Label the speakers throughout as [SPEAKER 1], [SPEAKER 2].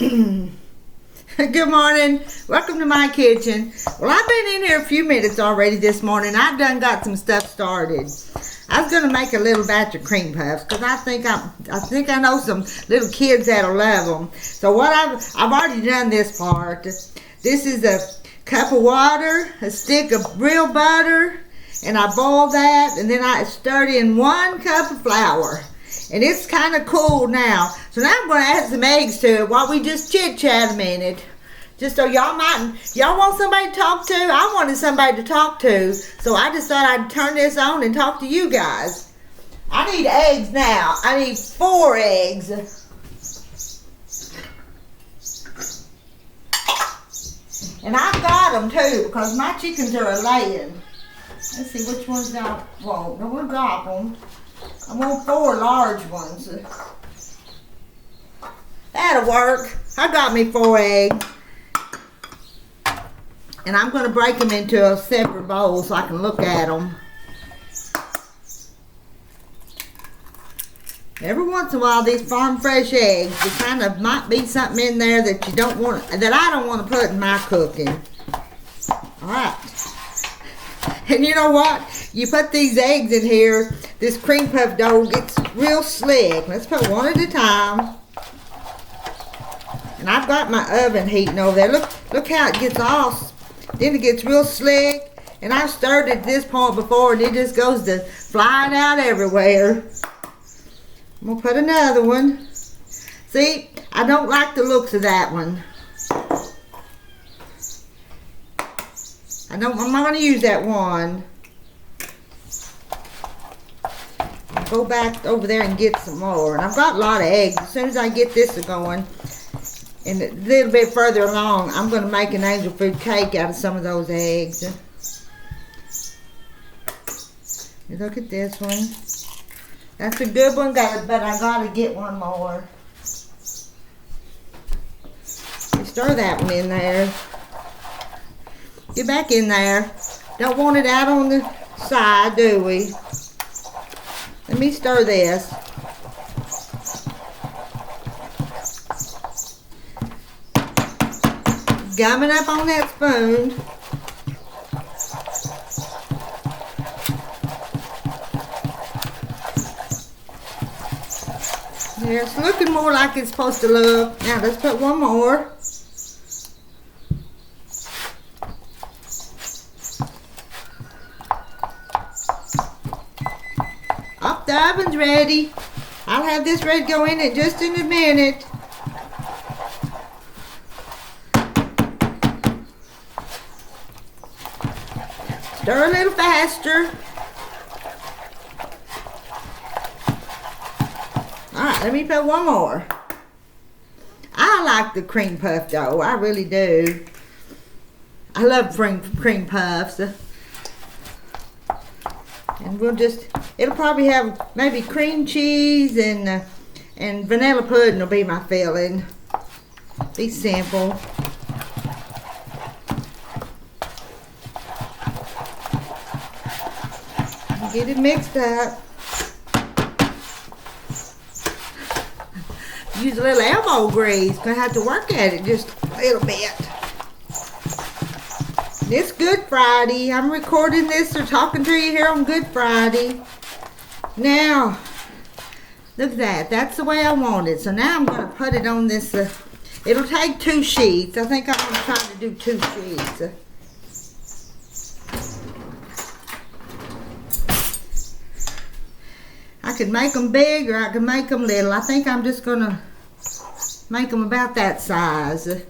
[SPEAKER 1] Good morning. Welcome to my kitchen. Well, I've been in here a few minutes already this morning. I've done got some stuff started. I was gonna make a little batch of cream puffs because I think I know some little kids that'll love them. So what I've already done this part. This is a cup of water, a stick of real butter, and I boil that, and then I stir in 1 cup of flour. And it's kind of cool now. So now I'm going to add some eggs to it while we just chit-chat a minute. Just so y'all want somebody to talk to? I wanted somebody to talk to. So I just thought I'd turn this on and talk to you guys. I need eggs now. I need 4 eggs. And I've got them too because my chickens are laying. Let's see which ones I want. I'm going to drop them. I want 4 large ones. That'll work. I got me 4 eggs. And I'm going to break them into a separate bowl so I can look at them. Every once in a while, these farm fresh eggs, there kind of might be something in there that you don't want, that I don't want to put in my cooking. All right. And you know what? You put these eggs in here, this cream puff dough gets real slick. Let's put one at a time. And I've got my oven heating over there. Look how it gets off. Then it gets real slick. And I've stirred it at this point before and it just goes to flying out everywhere. I'm going to put another one. See, I don't like the looks of that one. I'm not going to use that one. I'll go back over there and get some more. And I've got a lot of eggs. As soon as I get this going, and a little bit further along, I'm going to make an angel food cake out of some of those eggs. Look at this one. That's a good one, but I got to get one more. Stir that one in there. Get back in there. Don't want it out on the side, do we? Let me stir this. Gumming up on that spoon. Yeah, it's looking more like it's supposed to look. Now let's put one more. The oven's ready. I'll have this ready to go in it just in a minute. Stir a little faster. Alright, let me put one more. I like the cream puff dough. I really do. I love cream puffs. And we'll just, it'll probably have maybe cream cheese and vanilla pudding will be my filling. Be simple. Get it mixed up. Use a little elbow grease. Gonna have to work at it just a little bit. It's Good Friday. I'm recording this or talking to you here on Good Friday. Now, look at that. That's the way I want it. So now I'm going to put it on this. It'll take 2 sheets. I think I'm going to try to do 2 sheets. I could make them big or I could make them little. I think I'm just going to make them about that size.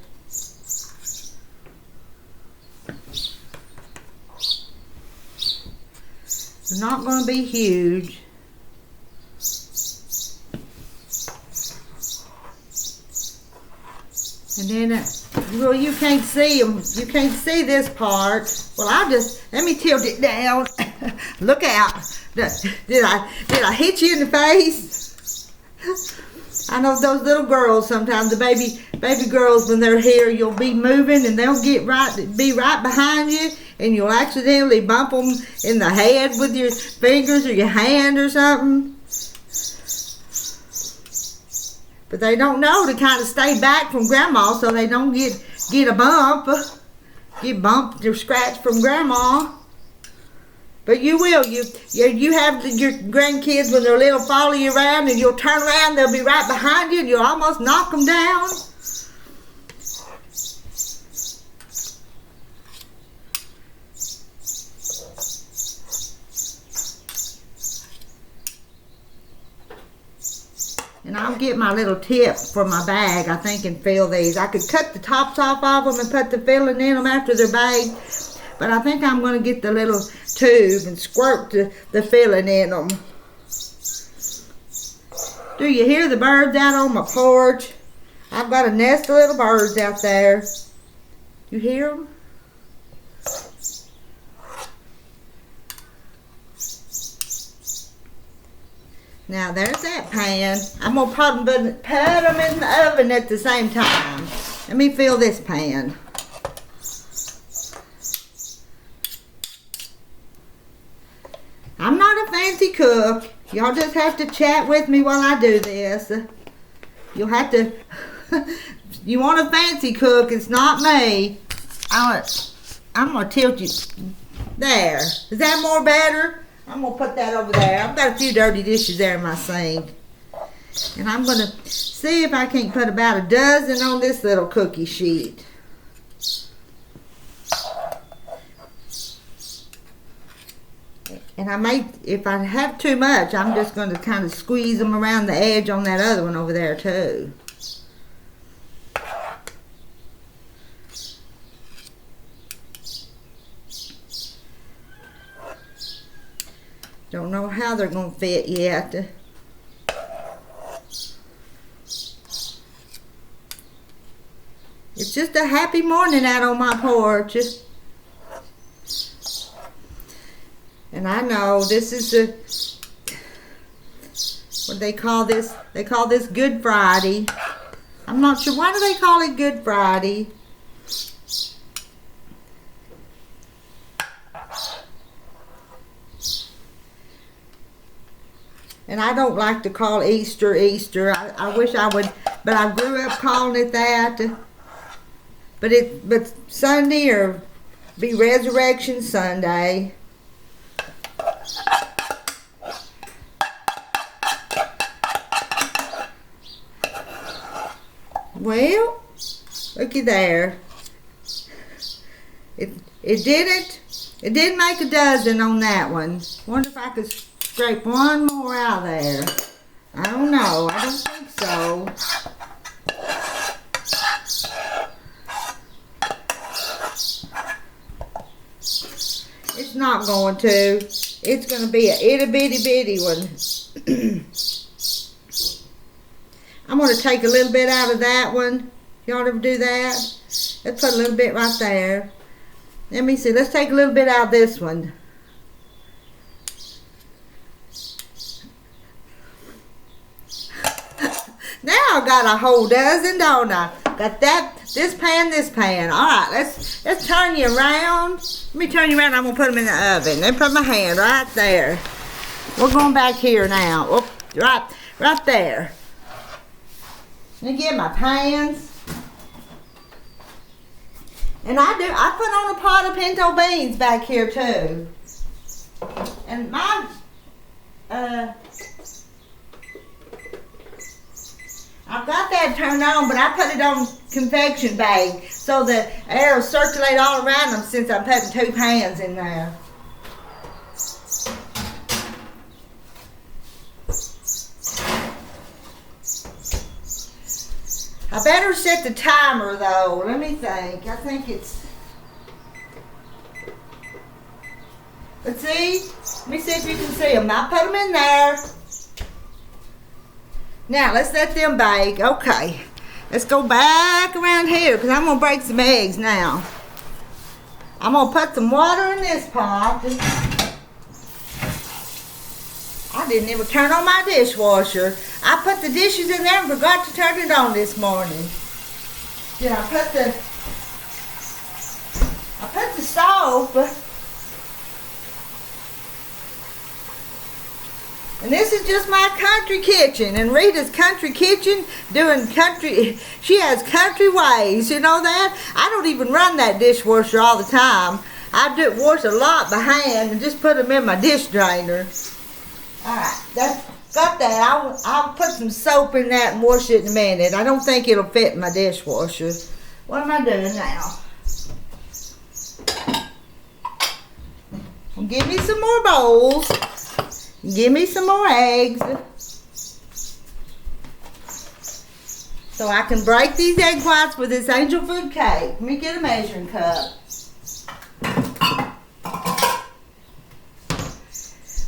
[SPEAKER 1] They're not going to be huge. And then, well, you can't see them. You can't see this part. Well, let me tilt it down. Look out. Did I hit you in the face? I know those little girls sometimes, the baby girls, when they're here, you'll be moving and they'll be right behind you, and you'll accidentally bump them in the head with your fingers or your hand or something. But they don't know to kind of stay back from Grandma so they don't get a bump. Get bumped or scratched from Grandma. But you will. You have your grandkids when they're little follow you around, and you'll turn around, they'll be right behind you, and you'll almost knock them down. And I'll get my little tip for my bag, I think, and fill these. I could cut the tops off of them and put the filling in them after they're baked. But I think I'm going to get the little tube and squirt the filling in them. Do you hear the birds out on my porch? I've got a nest of little birds out there. You hear them? Now there's that pan. I'm going to put them in the oven at the same time. Let me fill this pan. I'm not a fancy cook. Y'all just have to chat with me while I do this. You'll have to... You want a fancy cook, it's not me. I'm going to tilt you. There. Is that more better? I'm going to put that over there. I've got a few dirty dishes there in my sink. And I'm going to see if I can't put about a dozen on this little cookie sheet. And I may, if I have too much, I'm just going to kind of squeeze them around the edge on that other one over there too. Don't know how they're going to fit yet. It's just a happy morning out on my porch. And I know this is what they call this. They call this Good Friday. I'm not sure. Why do they call it Good Friday? And I don't like to call Easter Easter. I wish I would, but I grew up calling it that. But Sunday or be Resurrection Sunday. Well, looky there. It didn't make a dozen on that one. Wonder if I could scrape one more out there. I don't know. I don't think so. It's not going to. It's going to be a itty bitty bitty one. I'm going to take a little bit out of that one. Y'all ever do that? Let's put a little bit right there. Let me see. Let's take a little bit out of this one. Now I got a whole dozen, don't I? Got that, this pan. All right, let's turn you around. Let me turn you around. I'm gonna put them in the oven. Let me put my hand right there. We're going back here now. Oh, right there. Let me get my pans. And I put on a pot of pinto beans back here too. And my I've got that turned on, but I put it on convection bag so the air will circulate all around them since I'm putting 2 pans in there. I better set the timer though. Let me think. I think it's... Let's see. Let me see if you can see them. I put them in there. Now, let's let them bake. Okay. Let's go back around here because I'm going to break some eggs now. I'm going to put some water in this pot. I didn't even turn on my dishwasher. I put the dishes in there and forgot to turn it on this morning. Then I put the stove And this is just my country kitchen. And Rita's country kitchen doing country, she has country ways, you know that? I don't even run that dishwasher all the time. I do wash a lot by hand and just put them in my dish drainer. Alright, that's got that. I'll put some soap in that and wash it in a minute. I don't think it'll fit in my dishwasher. What am I doing now? Give me some more bowls. Give me some more eggs. So I can break these egg whites with this angel food cake. Let me get a measuring cup.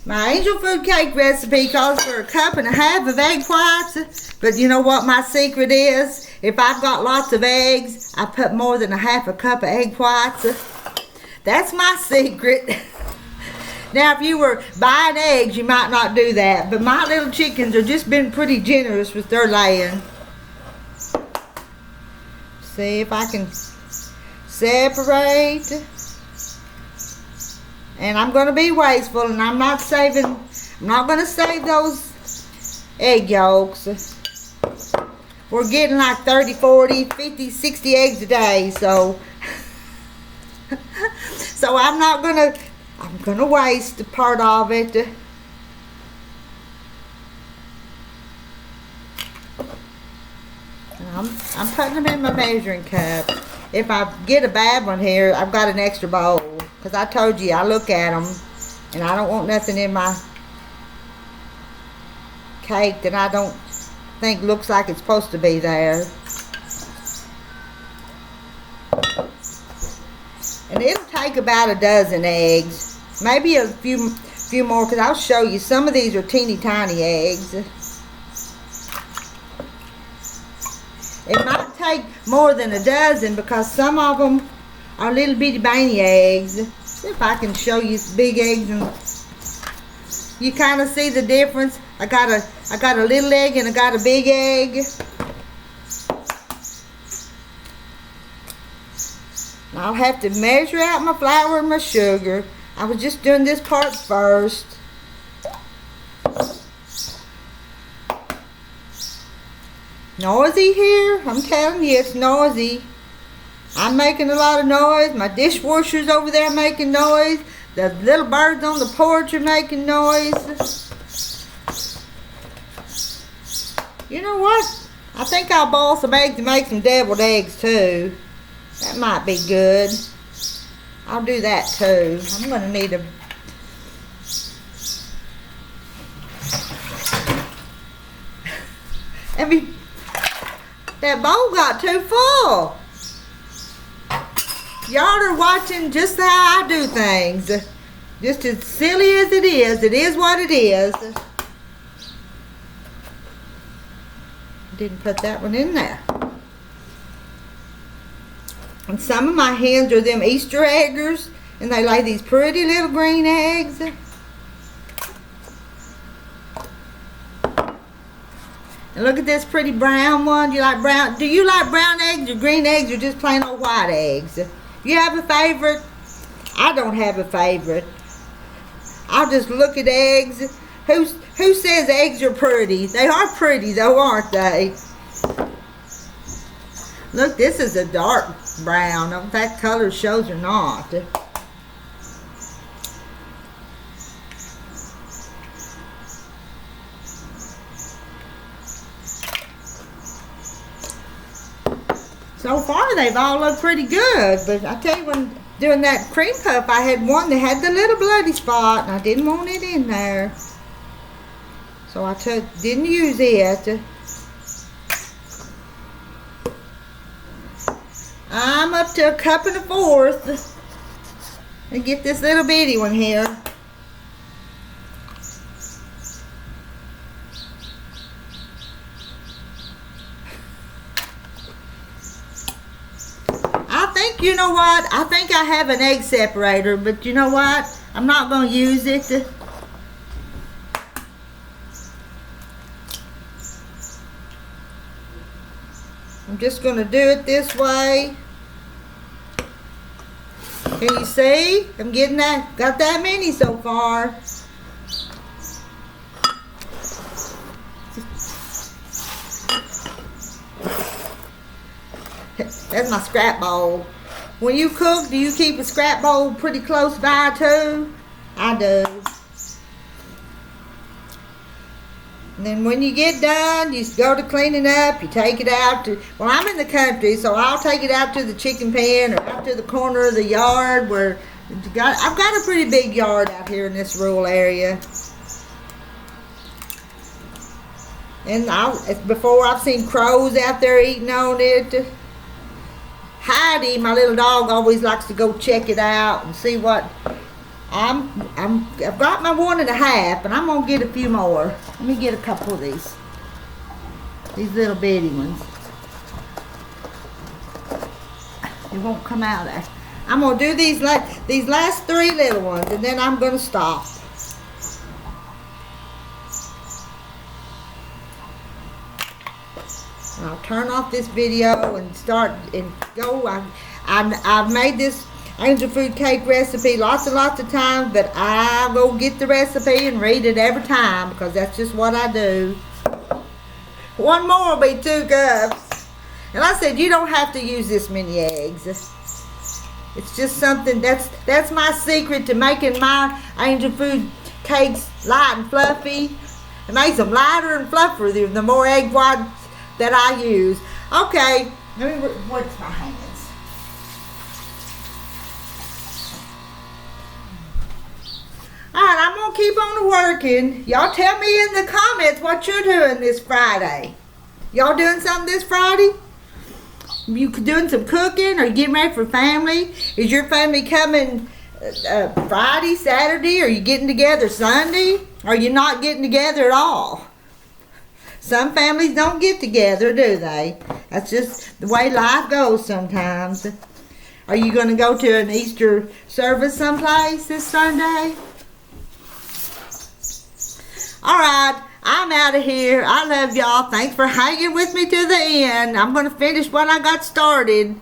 [SPEAKER 1] My angel food cake recipe calls for 1.5 cups of egg whites. But you know what my secret is? If I've got lots of eggs, I put more than 1/2 cup of egg whites. That's my secret. Now, if you were buying eggs, you might not do that. But my little chickens have just been pretty generous with their laying. See if I can separate. And I'm going to be wasteful, and I'm not going to save those egg yolks. We're getting like 30, 40, 50, 60 eggs a day, so I'm not going to, I'm going to waste a part of it. I'm putting them in my measuring cup. If I get a bad one here, I've got an extra bowl. Because I told you, I look at them, and I don't want nothing in my cake that I don't think looks like it's supposed to be there. And it'll take about a dozen eggs. Maybe a few more, because I'll show you. Some of these are teeny tiny eggs. It might take more than a dozen because some of them are little bitty beanie eggs. See if I can show you big eggs and you kind of see the difference. I got a little egg and I got a big egg. I'll have to measure out my flour and my sugar. I was just doing this part first. Noisy here? I'm telling you, it's noisy. I'm making a lot of noise. My dishwasher's over there making noise. The little birds on the porch are making noise. You know what? I think I'll boil some eggs and make some deviled eggs too. That might be good. I'll do that too. I'm going to need a... That bowl got too full. Y'all are watching just how I do things. Just as silly as it is what it is. Didn't put that one in there. And some of my hens are them Easter eggers, and they lay these pretty little green eggs. And look at this pretty brown one. Do you like brown eggs or green eggs or just plain old white eggs? You have a favorite? I don't have a favorite. I'll just look at eggs. Who says eggs are pretty? They are pretty though, aren't they? Look, this is a dark brown. I don't know if that color shows or not. So far, they've all looked pretty good. But I tell you, when doing that cream puff, I had one that had the little bloody spot, and I didn't want it in there. So I didn't use it. I'm up to 1.25 cups. And get this little bitty one here. You know what? I think I have an egg separator, but you know what? I'm not going to use it. I'm just going to do it this way. Can you see? I'm getting got that many so far. That's my scrap bowl. When you cook, do you keep a scrap bowl pretty close by too? I do. And then when you get done, you go to cleaning up, you take it out to, well, I'm in the country, so I'll take it out to the chicken pen or out to the corner of the yard where I've got a pretty big yard out here in this rural area. And before I've seen crows out there eating on it. Heidi, my little dog, always likes to go check it out and see what. I've got my 1.5, and I'm gonna get a few more. Let me get a couple of these little bitty ones. It won't come out there. I'm gonna do these last 3 little ones, and then I'm gonna stop. I'll turn off this video and start and go. I've made this angel food cake recipe lots and lots of times, but I will get the recipe and read it every time because that's just what I do. One more will be 2 cups. And I said you don't have to use this many eggs. It's just something that's my secret to making my angel food cakes light and fluffy. It makes them lighter and fluffier the more egg whites that I use. Okay, let me what's my hands. Alright, I'm gonna keep on working. Y'all tell me in the comments what you're doing this Friday. Y'all doing something this Friday? You doing some cooking or you getting ready for family? Is your family coming Friday, Saturday? Are you getting together Sunday? Or are you not getting together at all? Some families don't get together, do they? That's just the way life goes sometimes. Are you going to go to an Easter service someplace this Sunday? Alright, I'm out of here. I love y'all. Thanks for hanging with me to the end. I'm going to finish what I got started.